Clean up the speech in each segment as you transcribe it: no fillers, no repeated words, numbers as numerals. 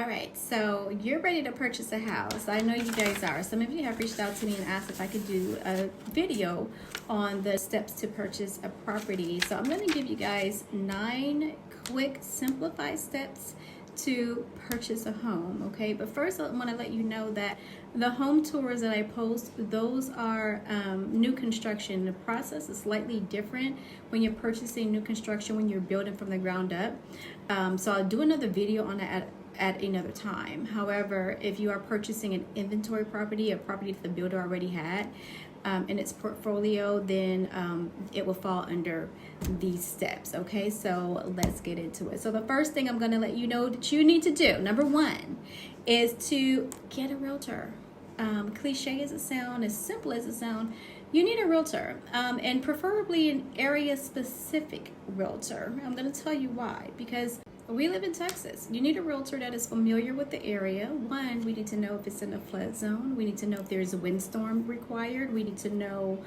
All right, so you're ready to purchase a house. I know you guys are. Some of you have reached out to me and asked if I could do a video on the steps to purchase a property. So I'm going to give you guys 9 quick, simplified steps to purchase a home, okay? But first, I want to let you know that the home tours that I post, those are new construction. The process is slightly different when you're purchasing new construction, when you're building from the ground up. So I'll do another video on that at another time. However, if you are purchasing an inventory property, a property that the builder already had in its portfolio, then it will fall under these steps. Okay, so let's get into it. So the first thing I'm going to let you know that you need to do, number 1, is to get a realtor. Cliche as it sounds, as simple as it sounds, you need a realtor, and preferably an area specific realtor. I'm going to tell you why. Because we live in Texas. You need a realtor that is familiar with the area. 1, we need to know if it's in a flood zone. We need to know if there's a windstorm required. We need to know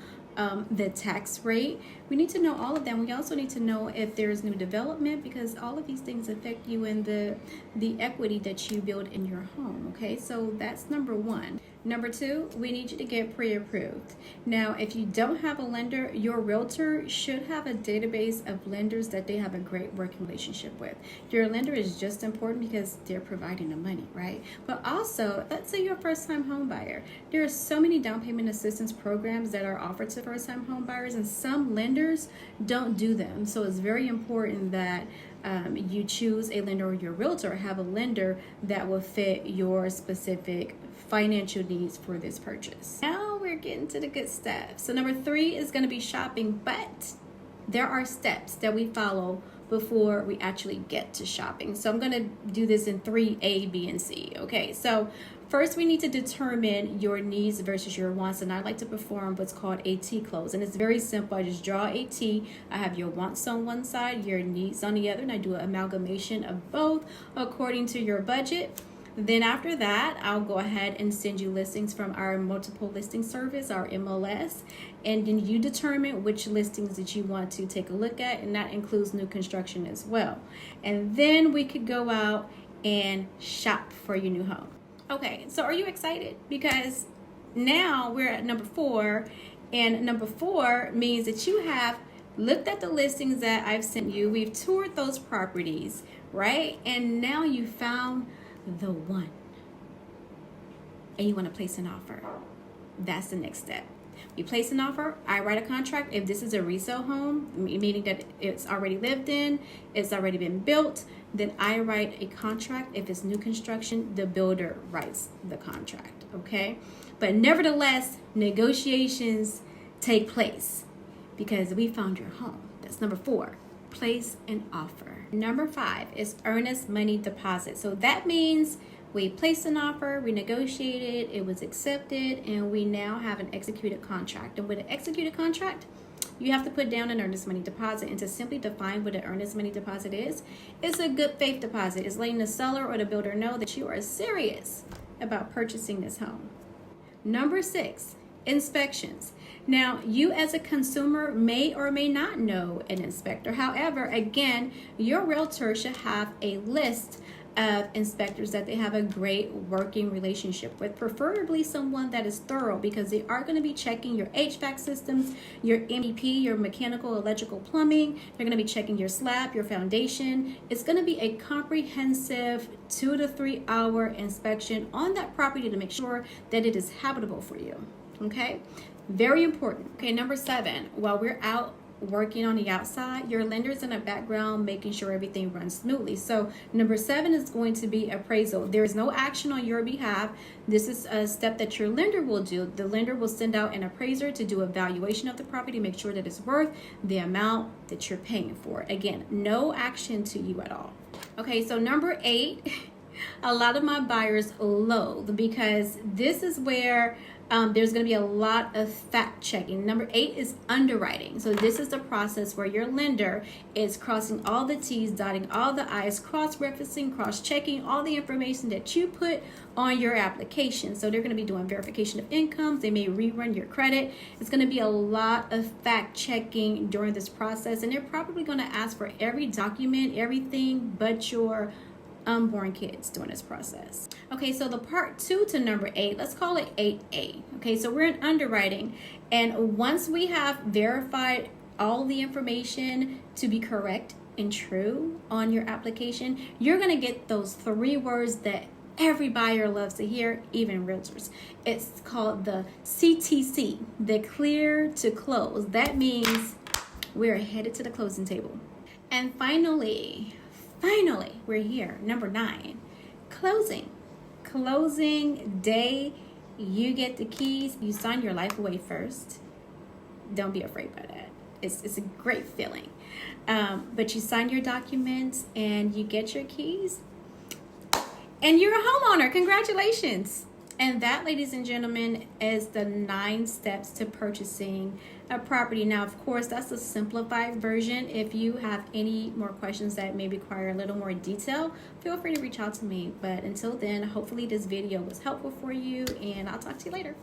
the tax rate. We need to know all of them. We also need to know if there's new development, because all of these things affect you in the equity that you build in your home. Okay, so that's number 1. Number 2, we need you to get pre-approved. Now, if you don't have a lender, your realtor should have a database of lenders that they have a great working relationship with. Your lender is just important because they're providing the money, right? But also, let's say you're a first-time home buyer. There are so many down payment assistance programs that are offered to first-time home buyers, and some lenders don't do them. So it's very important that you choose a lender, or your realtor have a lender that will fit your specific financial needs for this purchase. Now we're getting to the good stuff. So number 3 is going to be shopping, but there are steps that we follow before we actually get to shopping. So I'm going to do this in 3, A, B, and C. Okay, so first we need to determine your needs versus your wants, and I like to perform what's called a T-close, and it's very simple. I just draw a T. I have your wants on one side, your needs on the other, and I do an amalgamation of both according to your budget. Then after that, I'll go ahead and send you listings from our multiple listing service, our MLS, and then you determine which listings that you want to take a look at, and that includes new construction as well. And then we could go out and shop for your new home. Okay, so are you excited? Because now we're at number 4, and number 4 means that you have looked at the listings that I've sent you. We've toured those properties, right? And now you found the one, and you want to place an offer. That's the next step. You place an offer. I write a contract. If this is a resale home, meaning that it's already lived in, it's already been built, then I write a contract. If it's new construction, the builder writes the contract. Okay, but nevertheless, negotiations take place because we found your home. That's number 4. Place an offer. Number 5 is earnest money deposit. So that means we placed an offer, we negotiated, it was accepted, and we now have an executed contract. And with an executed contract, you have to put down an earnest money deposit. And to simply define what an earnest money deposit is, it's a good faith deposit. It's letting the seller or the builder know that you are serious about purchasing this home. Number 6, inspections. Now, you as a consumer may or may not know an inspector. However, again, your realtor should have a list of inspectors that they have a great working relationship with, preferably someone that is thorough, because they are going to be checking your HVAC systems, your MEP, your mechanical, electrical, plumbing. They're going to be checking your slab, your foundation. It's going to be a comprehensive 2 to 3 hour inspection on that property to make sure that it is habitable for you. Okay, very important. Okay, number 7, while we're out working on the outside, your lender's in the background making sure everything runs smoothly. So number 7 is going to be appraisal. There is no action on your behalf. This is a step that your lender will do. The lender will send out an appraiser to do a valuation of the property, make sure that it's worth the amount that you're paying for. Again, no action to you at all. Okay, so number 8, a lot of my buyers loathe, because this is where there's going to be a lot of fact checking. Number 8 is underwriting. So this is the process where your lender is crossing all the T's, dotting all the I's, cross-referencing, cross-checking all the information that you put on your application. So they're going to be doing verification of incomes. They may rerun your credit. It's going to be a lot of fact checking during this process, and they're probably going to ask for every document, everything but your unborn kids during this process. Okay, so the part 2 to number 8, let's call it 8A. Okay, so we're in underwriting, and once we have verified all the information to be correct and true on your application, you're going to get those 3 words that every buyer loves to hear, even realtors. It's called the CTC, the clear to close. That means we're headed to the closing table. And finally, we're here. Number 9, closing. Closing day, you get the keys. You sign your life away first. Don't be afraid by that. It's a great feeling. But you sign your documents and you get your keys. And you're a homeowner. Congratulations. And that, ladies and gentlemen, is the 9 steps to purchasing a property. Now, of course, that's a simplified version. If you have any more questions that may require a little more detail, feel free to reach out to me. But until then, hopefully this video was helpful for you, and I'll talk to you later.